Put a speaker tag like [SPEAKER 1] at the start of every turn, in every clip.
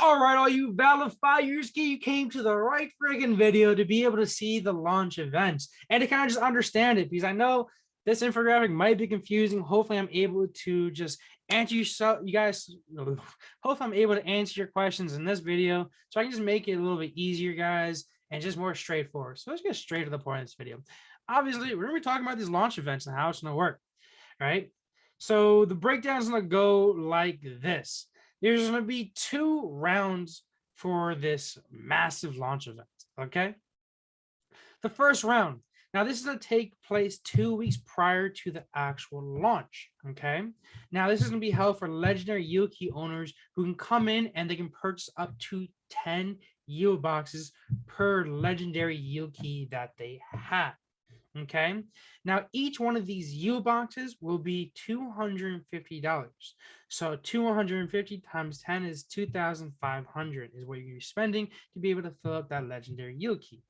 [SPEAKER 1] All right, all you ValiFiers, you came to the right friggin' video to be able to see the launch events and to kind of just understand it, because I know this infographic might be confusing. Hopefully I'm able to just answer you guys. Hopefully I'm able to answer your questions in this video so I can just make it a little bit easier, guys, and just more straightforward. So let's get straight to the point of this video. Obviously, we're gonna be talking about these launch events and how it's gonna work, right? So the breakdown is gonna go like this. There's going to be 2 rounds for this massive launch event, okay? The first round, now this is going to take place 2 weeks prior to the actual launch, okay? Now this is going to be held for legendary yield key owners who can come in and they can purchase up to 10 yield boxes per legendary yield key that they have. Okay, now each one of these yield boxes will be $250. So 250 times 10 is 2,500 is what you're spending to be able to fill up that legendary yield key.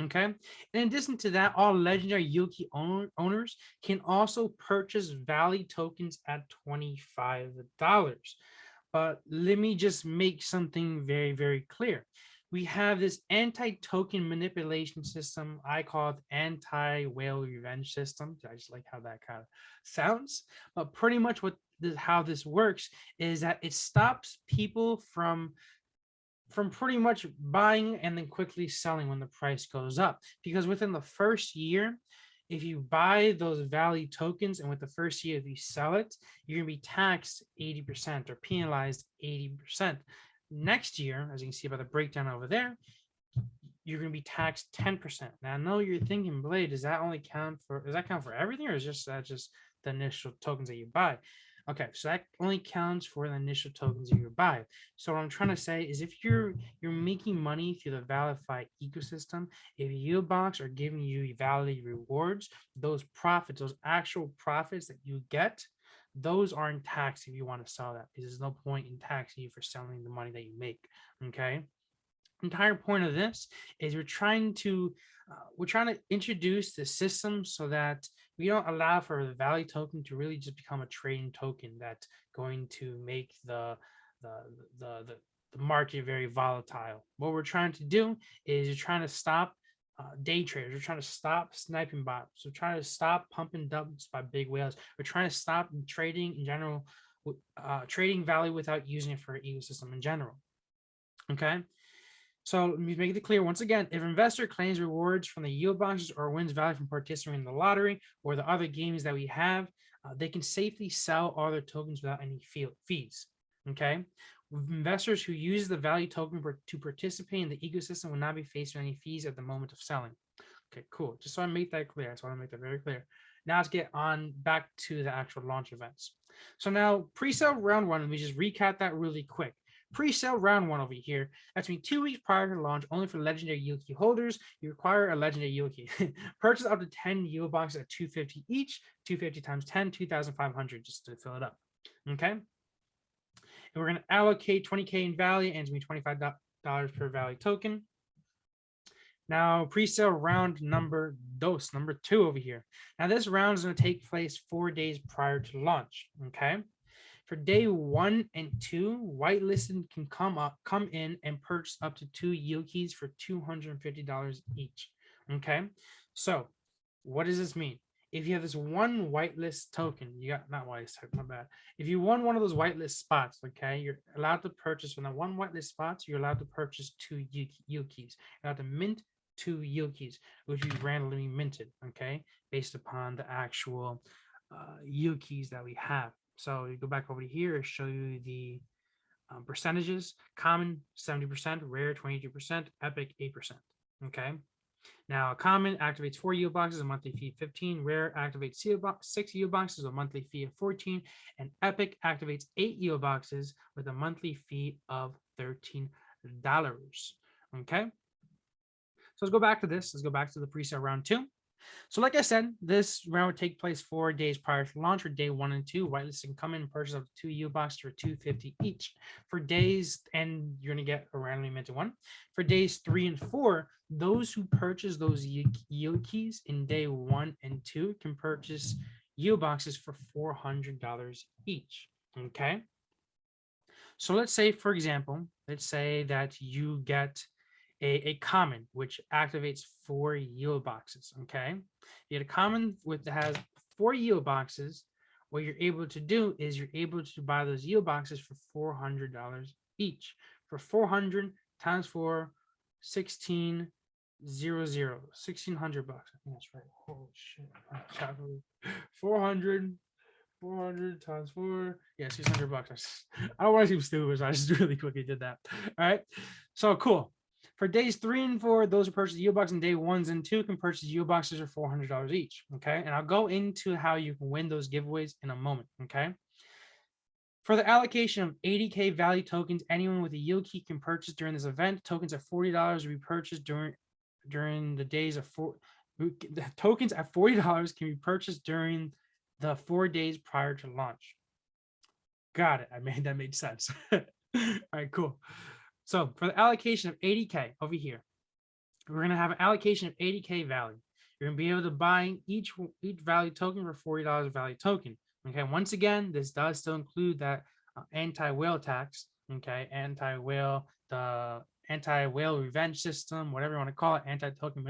[SPEAKER 1] Okay, in addition to that, all legendary yield key owners can also purchase Valley tokens at $25. But let me just make something very, very clear. We have this anti-token manipulation system. I call it anti-whale revenge system. I just like how that kind of sounds. But pretty much how this works is that it stops people from pretty much buying and then quickly selling when the price goes up. Because within the first year, if you buy those Valley tokens and with the first year if you sell it, you're gonna be taxed 80% or penalized 80%. Next year, as you can see by the breakdown over there, you're going to be taxed 10%. Now I know you're thinking, Blade, does that count for everything, or is that just the initial tokens that you buy? Okay, so that only counts for the initial tokens you buy. So what I'm trying to say is if you're making money through the ValiFi ecosystem, if yield box are giving you Valley rewards, those profits, those actual profits that you get, those aren't taxed if you want to sell that, because there's no point in taxing you for selling the money that you make. Okay, entire point of this is we're trying to introduce the system so that we don't allow for the Valley token to really just become a trading token that's going to make the market very volatile. What we're trying to do is you're trying to stop day traders. We're trying to stop sniping bots. We're trying to stop pumping dumps by big whales. We're trying to stop trading in general, trading Valley without using it for an ecosystem in general. Okay, so let me make it clear once again. If an investor claims rewards from the yield boxes or wins Valley from participating in the lottery or the other games that we have, they can safely sell all their tokens without any fees. Okay, investors who use the Valley token to participate in the ecosystem will not be faced with any fees at the moment of selling. Okay, cool. Just so I make that clear. I just want to make that very clear. Now let's get on back to the actual launch events. So now pre-sale round 1, let me just recap that really quick. Pre-sale round 1 over here, that's been 2 weeks prior to launch, only for legendary yield key holders. You require a legendary yield key. Purchase up to 10 yield boxes at $250 each, 250 times 10, 2,500 just to fill it up. Okay. And we're going to allocate 20K in Valley, and it's going to be $25 per Valley token. Now, pre-sale round number 2 over here. Now, this round is going to take place 4 days prior to launch. Okay. For day 1 and 2, whitelisted can come in and purchase up to 2 yield keys for $250 each. Okay. So, what does this mean? If you have this one whitelist token, you got not whitelist token, my bad. If you won one of those whitelist spots, okay, you're allowed to purchase from that one whitelist spots. You're allowed to purchase 2 yield keys. You're allowed to mint 2 yield keys, which will be randomly minted, okay, based upon the actual yield keys that we have. So you go back over here, show you the percentages. Common 70%, rare 22%, epic 8%. Okay. Now, common activates 4 yield boxes, a monthly fee of 15. Rare activates 6 yield boxes, a monthly fee of 14. And epic activates 8 yield boxes with a monthly fee of $13. Okay. So let's go back to this. Let's go back to the pre-sale round 2. So like I said, this round would take place 4 days prior to launch for day 1 and 2. Whitelist can come in and purchase up to 2 yield boxes for $250 each. For days, and you're going to get a randomly minted one. For days 3 and 4, those who purchase those yield keys in day 1 and 2 can purchase yield boxes for $400 each. Okay. So let's say, for example, let's say that you get a common, which activates 4 yield boxes, okay? You get a common with that has 4 yield boxes. What you're able to do is you're able to buy those yield boxes for $400 each. For 400 times 4, 1600, 1,600 bucks. I think that's right. Holy shit. 400 400 times 4. Yeah, 600 bucks. I don't want to seem stupid, so I just really quickly did that. All right. So cool. For days 3 and 4, those who purchase yield box, and day 1 and 2 can purchase yield boxes for $400 each. Okay. And I'll go into how you can win those giveaways in a moment. Okay. For the allocation of 80K value tokens, anyone with a yield key can purchase during this event. Tokens at $40 will be purchased during the days of the tokens at $40 can be purchased during the 4 days prior to launch. Got it. That made sense. All right, cool. So for the allocation of 80K over here, we're going to have an allocation of 80K value. You're going to be able to buy each value token for $40 value token. Okay. Once again, this does still include that anti-whale tax. Okay. The anti-whale revenge system, whatever you want to call it, anti-token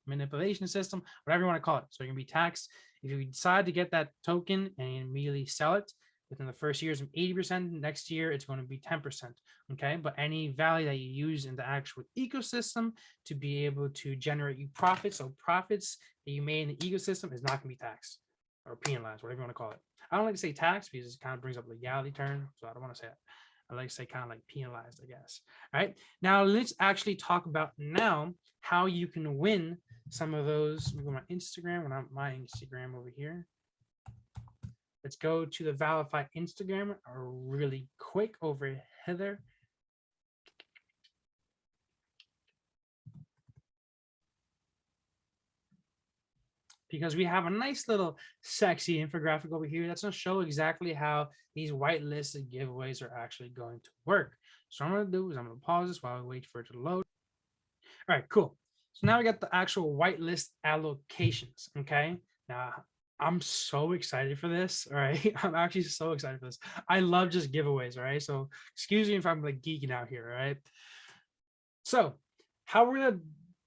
[SPEAKER 1] manipulation system, whatever you want to call it. So you're going to be taxed if you decide to get that token and immediately sell it. Within the first year is 80%. Next year, it's going to be 10%. Okay. But any value that you use in the actual ecosystem to be able to generate you profits, so profits that you made in the ecosystem is not going to be taxed or penalized, whatever you want to call it. I don't like to say tax because it kind of brings up legality term. So I don't want to say it. I like to say kind of like penalized, I guess. All right. Now let's actually talk about now how you can win some of those. Let me go to my Instagram, when I'm my Instagram over here. Let's go to the ValiFi Instagram really quick over hither. Because we have a nice little sexy infographic over here that's going to show exactly how these whitelisted giveaways are actually going to work. So what I'm going to do is I'm going to pause this while I wait for it to load. All right, cool. So now we got the actual whitelist allocations. Okay. Now I'm so excited for this. All right. I'm actually so excited for this. I love just giveaways. All right. So excuse me if I'm like geeking out here. All right. So how we're going to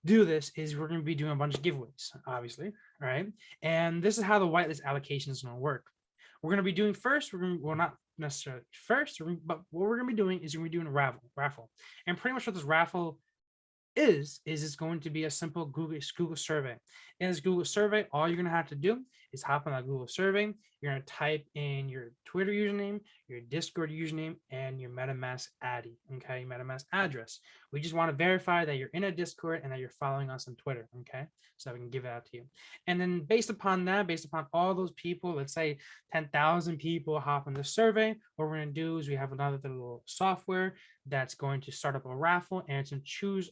[SPEAKER 1] do this is we're going to be doing a bunch of giveaways, obviously. All right. And this is how the whitelist allocation is going to work. We're going to be doing first, well, not necessarily first, but what we're going to be doing is we're going to be doing a raffle. And pretty much what this raffle is it's going to be a simple Google survey. In this Google survey, all you're going to have to do is hop on that Google survey. You're going to type in your Twitter username, your Discord username, and your MetaMask ID, okay, MetaMask address. We just want to verify that you're in a Discord and that you're following us on Twitter, okay, so that we can give it out to you. And then based upon that, based upon all those people, let's say 10,000 people hop on the survey, what we're going to do is we have another little software that's going to start up a raffle, and it's going to choose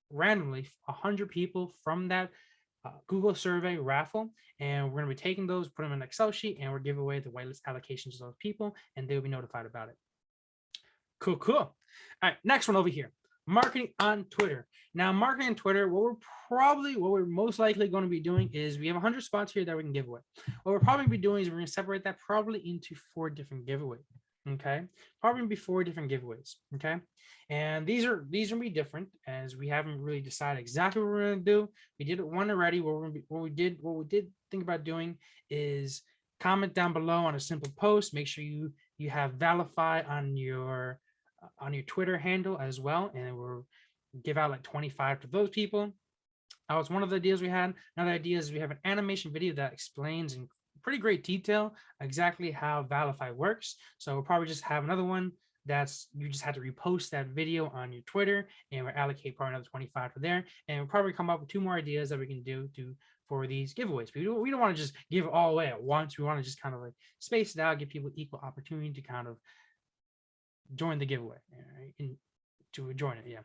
[SPEAKER 1] randomly 100 people from that Google survey raffle, and we're going to be taking those, put them in an Excel sheet, and we're giving away the whitelist allocations to those people, and they'll be notified about it. Cool. All right, next one over here. Marketing on Twitter. Now, marketing on Twitter, what we're most likely going to be doing is we have 100 spots here that we can give away. What we're probably be doing is we're going to separate that probably into 4 different giveaways. Okay, probably be 4 different giveaways. Okay, and these are going to be different as we haven't really decided exactly what we're going to do. We did one already. What we did think about doing is comment down below on a simple post. Make sure you have ValiFi on your Twitter handle as well, and we'll give out like 25 to those people. That was one of the ideas we had. Another idea is we have an animation video that explains in pretty great detail exactly how ValiFi works. So we'll probably just have another one that's you just have to repost that video on your Twitter, and we'll allocate probably another 25 for there. And we'll probably come up with 2 more ideas that we can do for these giveaways. We don't want to just give it all away at once. We want to just kind of like space it out, give people equal opportunity to kind of join the giveaway, right? And to join it. Yeah.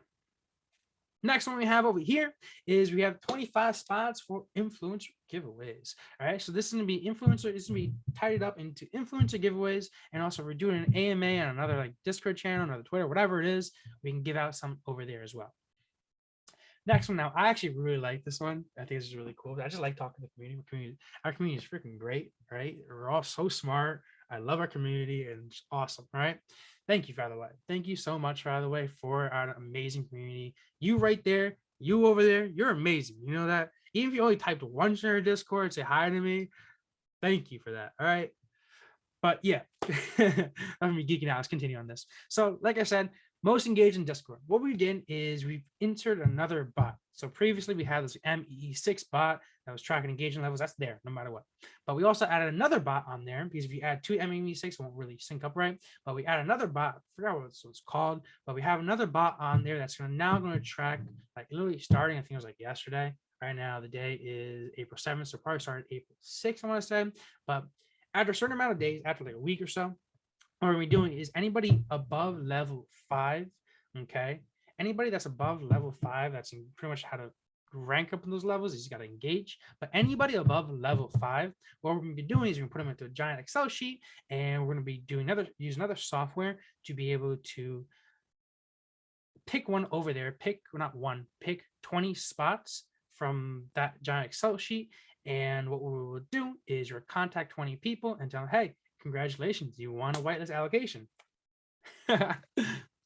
[SPEAKER 1] Next one we have over here is we have 25 spots for influencer giveaways. All right, so this is going to be influencer. It's going to be tied up into influencer giveaways, and also we're doing an AMA on another like Discord channel, another Twitter, whatever it is. We can give out some over there as well. Next one now, I actually really like this one. I think this is really cool. I just like talking to the community. Our community is freaking great, right? We're all so smart. I love our community, and it's awesome. All right. Thank you, by the way. Thank you so much, by the way, for our amazing community. You right there, you over there, you're amazing. You know that? Even if you only typed once in our Discord, say hi to me. Thank you for that. All right. But yeah, I'm geeking out. Let's continue on this. So, like I said, most engaged in Discord. What we did is we've inserted another bot. So previously we had this MEE6 bot that was tracking engagement levels. That's there no matter what. But we also added another bot on there because if you add two MEE6, it won't really sync up right. But we add another bot. I forgot what it's called. But we have another bot on there that's now going to track, like literally starting, I think it was like yesterday. Right now, the day is April 7th. So probably started April 6th, I want to say. But after a certain amount of days, after like a week or so, what we're doing is anybody above level 5, okay? Anybody that's above level 5, that's pretty much how to rank up in those levels, is you got to engage. But anybody above level 5, what we're going to be doing is we're going to put them into a giant Excel sheet, and we're going to be doing use another software to be able to pick one over there, pick 20 spots from that giant Excel sheet. And what we will do is we'll contact 20 people and tell them, hey, congratulations, you won a whitelist allocation.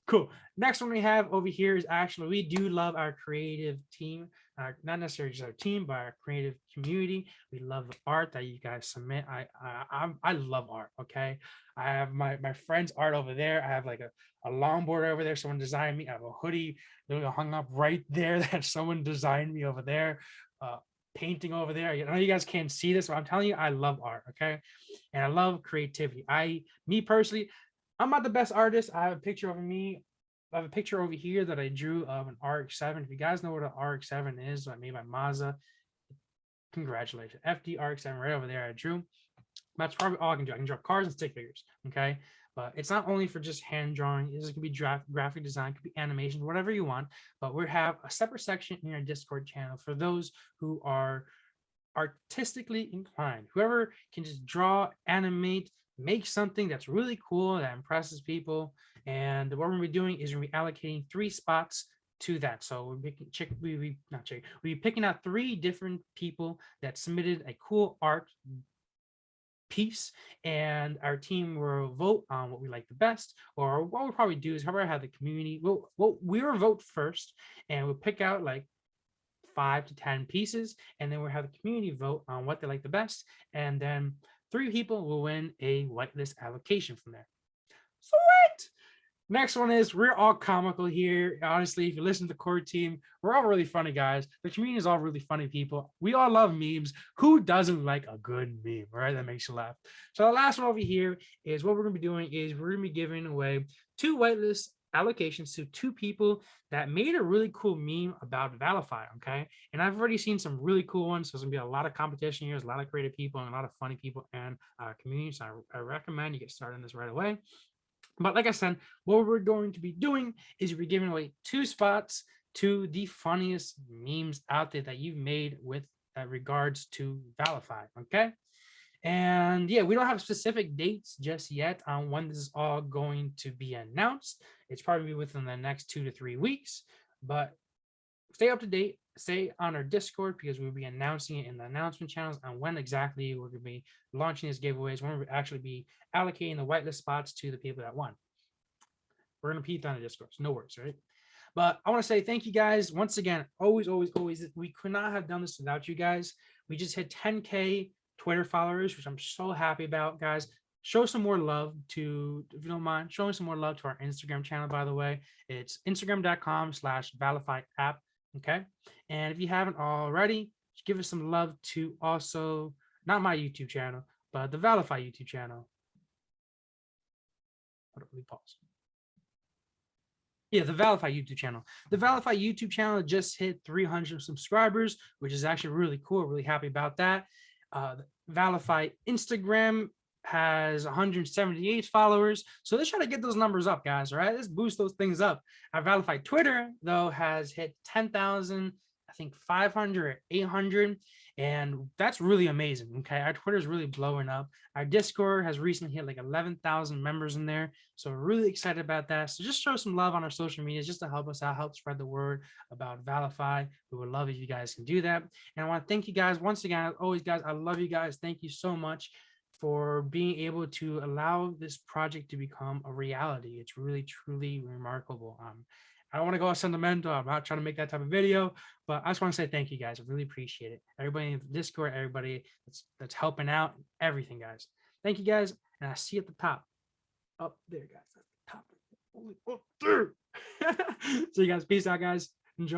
[SPEAKER 1] Cool. Next one we have over here is actually, we do love our creative team, not necessarily just our team, but our creative community. We love the art that you guys submit. I love art. Okay. I have my friend's art over there. I have like a longboard over there. Someone designed me. I have a hoodie literally hung up right there that someone designed me over there. Painting over there. I know you guys can't see this, but I'm telling you, I love art. Okay. And I love creativity. Me personally, I'm not the best artist. I have a picture of me. I have a picture over here that I drew of an RX-7. If you guys know what an RX-7 is, I made by Mazda. Congratulations. FD RX-7 right over there. I drew. That's probably all I can do. I can draw cars and stick figures. Okay. But it's not only for just hand drawing. This could be graphic design, could be animation, whatever you want. But we have a separate section in our Discord channel for those who are artistically inclined. Whoever can just draw, animate, make something that's really cool, that impresses people. And what we're going to be doing is we're going to be allocating 3 spots to that. So we're picking out 3 different people that submitted a cool art piece, and our team will vote on what we like the best. Or what we'll probably do is however have the community, we'll vote first, and we'll pick out like 5 to 10 pieces, and then we'll have the community vote on what they like the best, and then 3 people will win a whitelist allocation from there. Sweet. Next one is, we're all comical here. Honestly, if you listen to the core team, we're all really funny guys. The community is all really funny people. We all love memes. Who doesn't like a good meme, right? That makes you laugh. So the last one over here is what we're going to be doing is we're going to be giving away 2 whitelist allocations to 2 people that made a really cool meme about ValiFi, okay? And I've already seen some really cool ones. So there's gonna be a lot of competition here. There's a lot of creative people and a lot of funny people and community. So I recommend you get started on this right away. But like I said, what we're going to be doing is we're giving away 2 spots to the funniest memes out there that you've made with regards to ValiFi, okay? And yeah, we don't have specific dates just yet on when this is all going to be announced. It's probably within the next 2 to 3 weeks, but stay up to date, stay on our Discord, because we'll be announcing it in the announcement channels on when exactly we're going to be launching these giveaways, when we'll actually be allocating the whitelist spots to the people that won. We're going to peep on the Discord, so no worries, right? But I want to say thank you guys once again. Always. We could not have done this without you guys. We just hit 10K Twitter followers, which I'm so happy about, guys. Show some more love to, if you don't mind, showing some more love to our Instagram channel, by the way. It's instagram.com/ValiFi app. Okay. And if you haven't already, give us some love to also, not my YouTube channel, but the ValiFi YouTube channel. Let me pause. Yeah, the ValiFi YouTube channel. The ValiFi YouTube channel just hit 300 subscribers, which is actually really cool. Really happy about that. The ValiFi Instagram has 178 followers. So let's try to get those numbers up, guys. All right, let's boost those things up. Our ValiFi Twitter, though, has hit 10,000, I think 500 or 800. And that's really amazing. Okay, our Twitter is really blowing up. Our Discord has recently hit like 11,000 members in there. So we're really excited about that. So just show some love on our social media just to help us out, help spread the word about ValiFi. We would love if you guys can do that. And I want to thank you guys once again. As always, guys, I love you guys. Thank you so much for being able to allow this project to become a reality. It's really, truly remarkable. I don't want to go sentimental. I'm not trying to make that type of video, but I just want to say thank you guys. I really appreciate it. Everybody in the Discord, everybody that's helping out, everything, guys. Thank you guys, and I see you at the top. Up there, guys. At the top. Only up there. So you guys, peace out, guys.